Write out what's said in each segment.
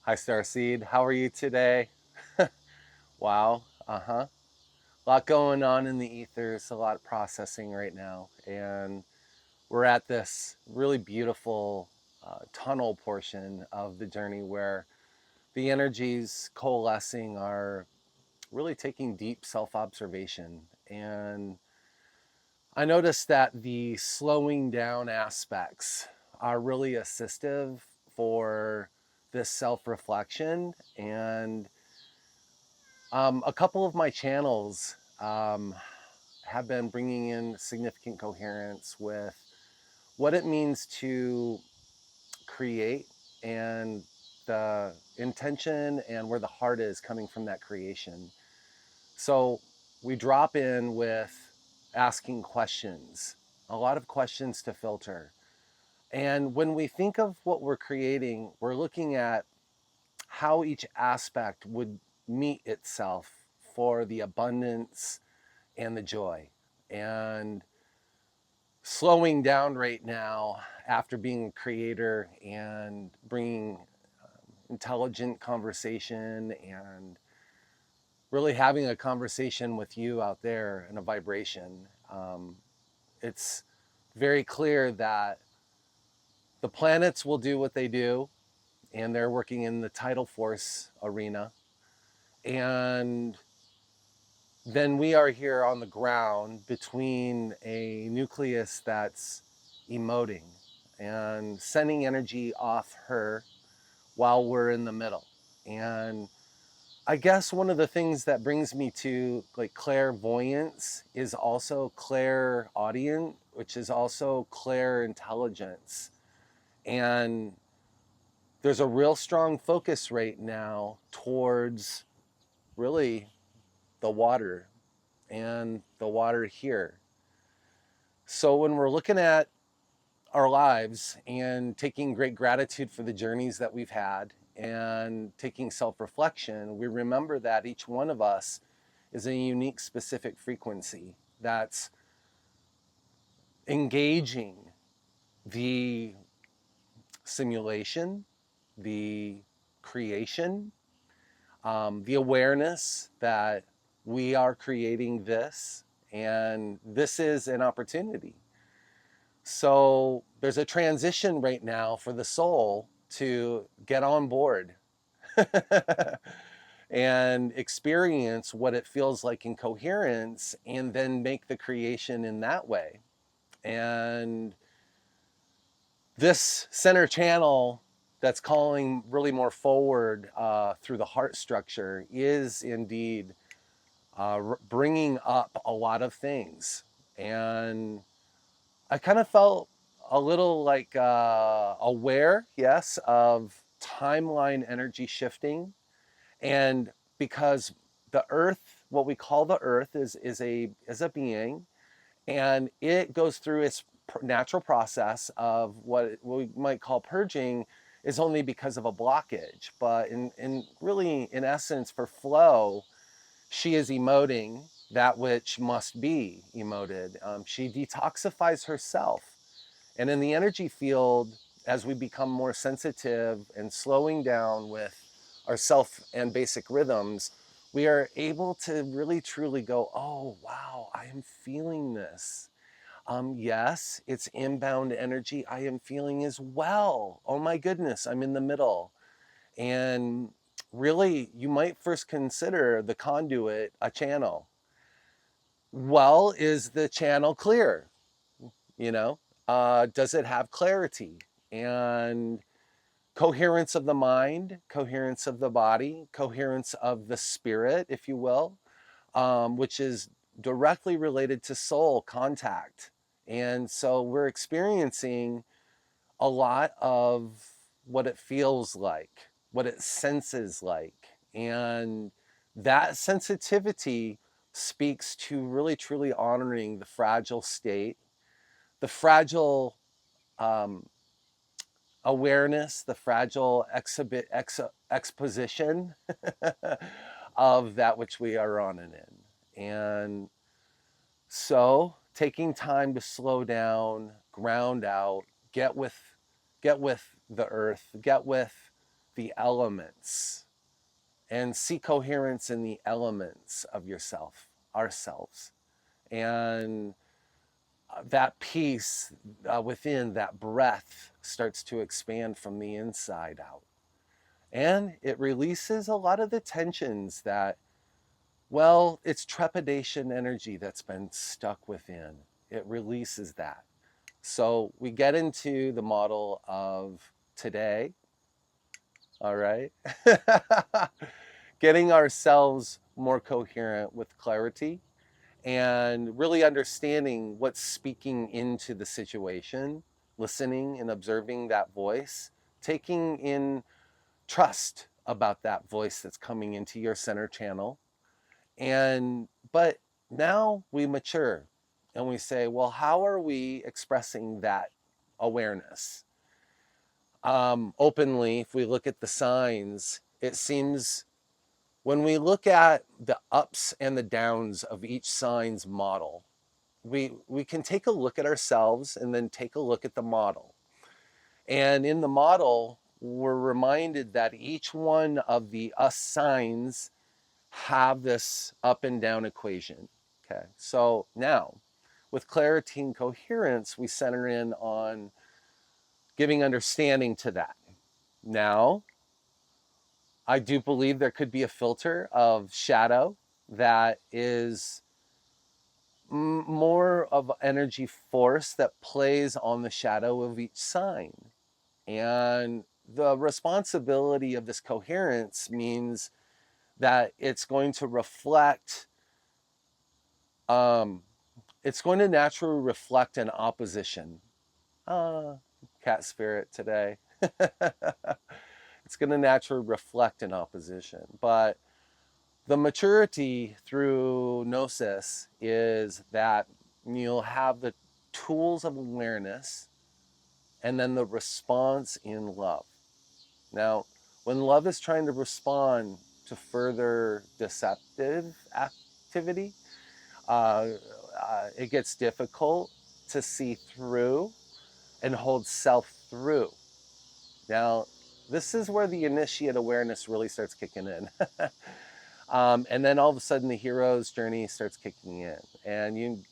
Hi, Starseed. How are you today? Wow. A lot going on in the ethers, a lot of processing right now. And we're at this really beautiful tunnel portion of the journey where the energies coalescing are really taking deep self observation. And I noticed that the slowing down aspects are really assistive for this self reflection. And a couple of my channels have been bringing in significant coherence with what it means to create and the intention and where the heart is coming from that creation. So we drop in with asking questions, a lot of questions to filter. And when we think of what we're creating, we're looking at how each aspect would meet itself for the abundance and the joy. And slowing down right now after being a creator and bringing intelligent conversation and really having a conversation with you out there in a vibration, it's very clear that the planets will do what they do, and they're working in the tidal force arena. And then we are here on the ground between a nucleus that's emoting and sending energy off her while we're in the middle. And I guess one of the things that brings me to like clairvoyance is also clairaudient, which is also clairintelligence. And there's a real strong focus right now towards really the water and the water here. So when we're looking at our lives and taking great gratitude for the journeys that we've had and taking self-reflection, we remember that each one of us is a unique specific frequency that's engaging the simulation, the creation, the awareness that we are creating this, and this is an opportunity. So there's a transition right now for the soul to get on board and experience what it feels like in coherence and then make the creation in that way. And this center channel that's calling really more forward through the heart structure is indeed bringing up a lot of things. And I kind of felt a little like aware, yes, of timeline energy shifting. And because the earth, what we call the earth is a being, and it goes through its natural process of what we might call purging is only because of a blockage. But in really, in essence, for flow, she is emoting that which must be emoted. She detoxifies herself. And in the energy field, as we become more sensitive and slowing down with our self and basic rhythms, we are able to really truly go, oh, wow, I am feeling this. Yes, it's inbound energy I am feeling as well. Oh my goodness, I'm in the middle. And really, you might first consider the conduit a channel. Well, is the channel clear? You know, does it have clarity and coherence of the mind, coherence of the body, coherence of the spirit, if you will, which is directly related to soul contact. And so we're experiencing a lot of what it feels like, what it senses like. And that sensitivity speaks to really truly honoring the fragile state, the fragile um, awareness, the fragile exposition of that which we are on and in. And so taking time to slow down, ground out, get with the earth, get with the elements and see coherence in the elements of yourself, ourselves. And that peace within, that breath, starts to expand from the inside out. And it releases a lot of the tensions that, well, it's trepidation energy that's been stuck within. It releases that. So we get into the model of today, all right? Getting ourselves more coherent with clarity and really understanding what's speaking into the situation, listening and observing that voice, taking in trust about that voice that's coming into your center channel. But now we mature and we say, well, how are we expressing that awareness? Openly, if we look at the signs, it seems when we look at the ups and the downs of each sign's model, we can take a look at ourselves and then take a look at the model. And in the model, we're reminded that each one of the us signs have this up and down equation. Okay, so now with clarity and coherence, we center in on giving understanding to that. Now, I do believe there could be a filter of shadow that is more of energy force that plays on the shadow of each sign. And the responsibility of this coherence means that it's going to reflect, it's going to naturally reflect an opposition. Cat spirit today. It's going to naturally reflect an opposition. But the maturity through Gnosis is that you'll have the tools of awareness and then the response in love. Now, when love is trying to respond to further deceptive activity, it gets difficult to see through and hold self through. Now, this is where the initiate awareness really starts kicking in. And then all of a sudden the hero's journey starts kicking in and you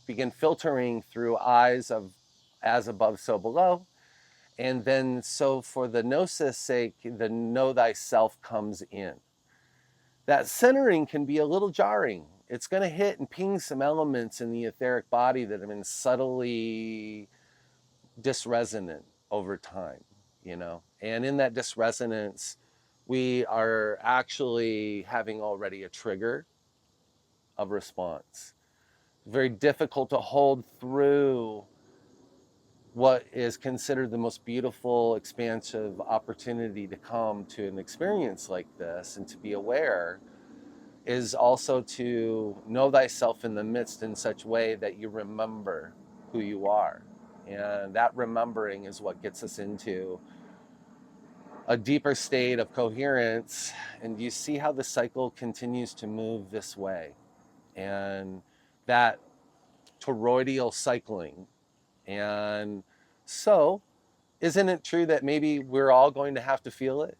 begin filtering through eyes of as above, so below. And then so for the gnosis sake, the know thyself comes in. That centering can be a little jarring. It's going to hit and ping some elements in the etheric body that have been subtly disresonant over time, you know. And in that disresonance, we are actually having already a trigger of response. Very difficult to hold through what is considered the most beautiful, expansive opportunity to come to an experience like this and to be aware is also to know thyself in the midst in such a way that you remember who you are. And that remembering is what gets us into a deeper state of coherence. And you see how the cycle continues to move this way. And that toroidal cycling. And so, isn't it true that maybe we're all going to have to feel it?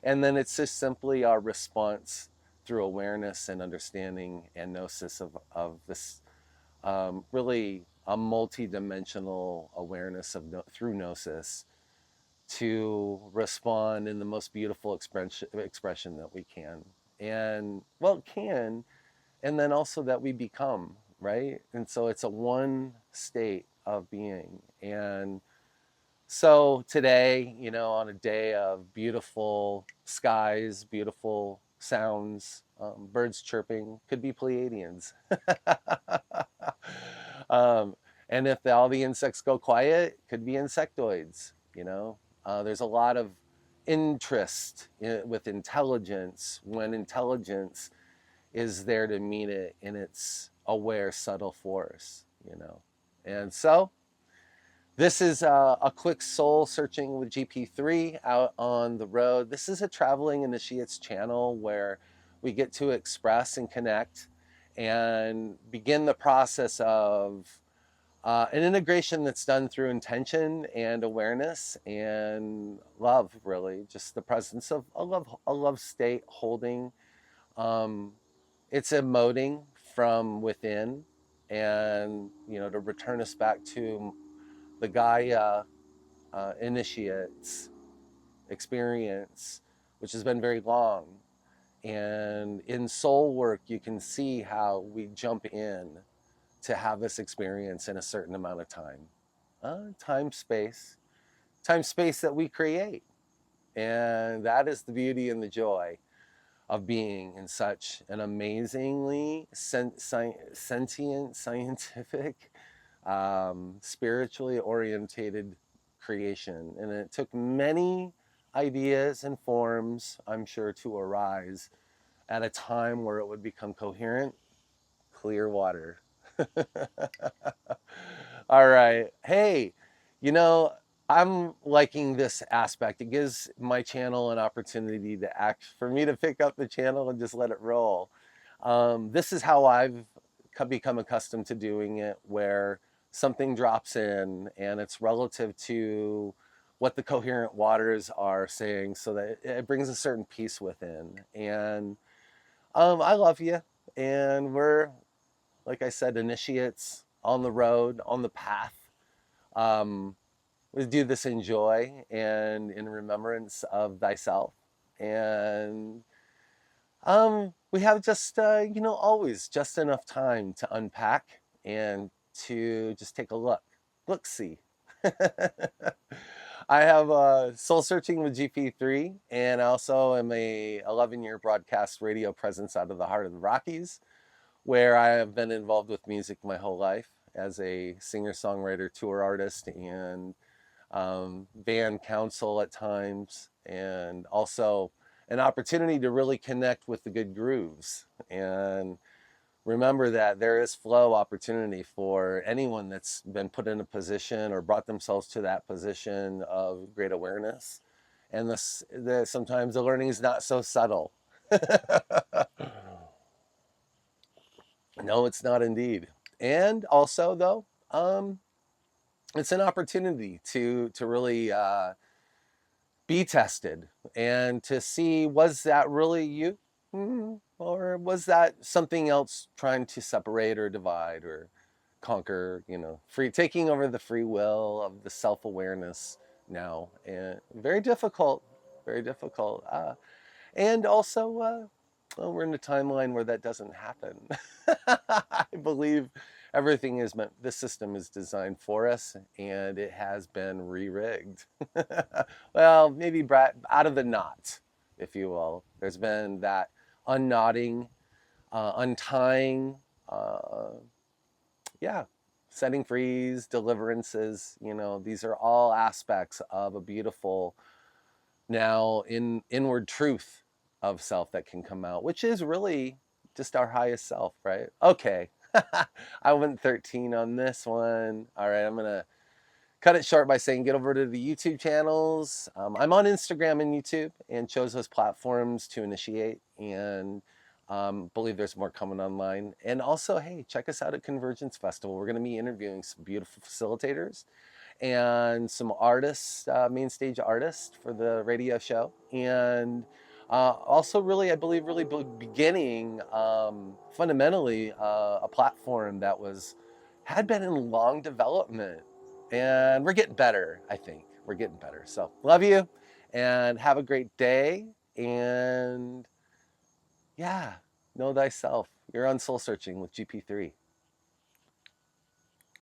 And then it's just simply our response through awareness and understanding and gnosis of this really a multi-dimensional awareness of through gnosis to respond in the most beautiful expression that we can. And well, can, and then also that we become, right? And so it's a one state of being. And so today, you know, on a day of beautiful skies, beautiful sounds, birds chirping, could be Pleiadians. And if all the insects go quiet, could be insectoids, you know. There's a lot of interest with intelligence when intelligence is there to meet it in its aware, subtle force, you know. And so this is a quick soul searching with GP3 out on the road. This is a traveling initiates channel where we get to express and connect and begin the process of An integration that's done through intention and awareness and love, really, just the presence of a love state holding. Um, it's emoting from within, and to return us back to the Gaia initiates experience, which has been very long. And in soul work, you can see how we jump in to have this experience in a certain amount of time. Time, space that we create. And that is the beauty and the joy of being in such an amazingly sentient, scientific, spiritually orientated creation. And it took many ideas and forms, I'm sure, to arise at a time where it would become coherent, clear water. All right. Hey, you know, I'm liking this aspect. It gives my channel an opportunity to act, for me to pick up the channel and just let it roll. This is how I've become accustomed to doing it, where something drops in and it's relative to what the coherent waters are saying, so that it brings a certain peace within. And I love you. And we're, like I said, initiates on the road, on the path. We do this in joy and in remembrance of thyself. And we have just, always just enough time to unpack and to just take a look, see. I have Soul Searching with GP3, and I also am a 11-year broadcast radio presence out of the heart of the Rockies, where I have been involved with music my whole life as a singer-songwriter, tour artist, and band counsel at times, and also an opportunity to really connect with the good grooves. And remember that there is flow opportunity for anyone that's been put in a position or brought themselves to that position of great awareness. And sometimes the learning is not so subtle. No, it's not indeed. And also, though, it's an opportunity to really be tested and to see, was that really you? Or was that something else trying to separate or divide or conquer, taking over the free will of the self-awareness now. And very difficult, very difficult. And also, well, we're in a timeline where that doesn't happen. I believe everything is meant, the system is designed for us, and it has been re-rigged. Well, maybe out of the knot, if you will. There's been that unknotting, untying, yeah, setting frees, deliverances. These are all aspects of a beautiful, now inward truth of self that can come out, which is really just our highest self, right? Okay. I went 13 on this one. All right, I'm gonna cut it short by saying get over to the YouTube channels. I'm on Instagram and YouTube, and chose those platforms to initiate, and believe there's more coming online. And also, hey, check us out at Convergence Festival. We're going to be interviewing some beautiful facilitators and some artists, main stage artists for the radio show. And also, really, I believe, really beginning fundamentally a platform that had been in long development. And we're getting better, I think. We're getting better. So, love you and have a great day. And yeah, know thyself. You're on Soul Searching with GP3.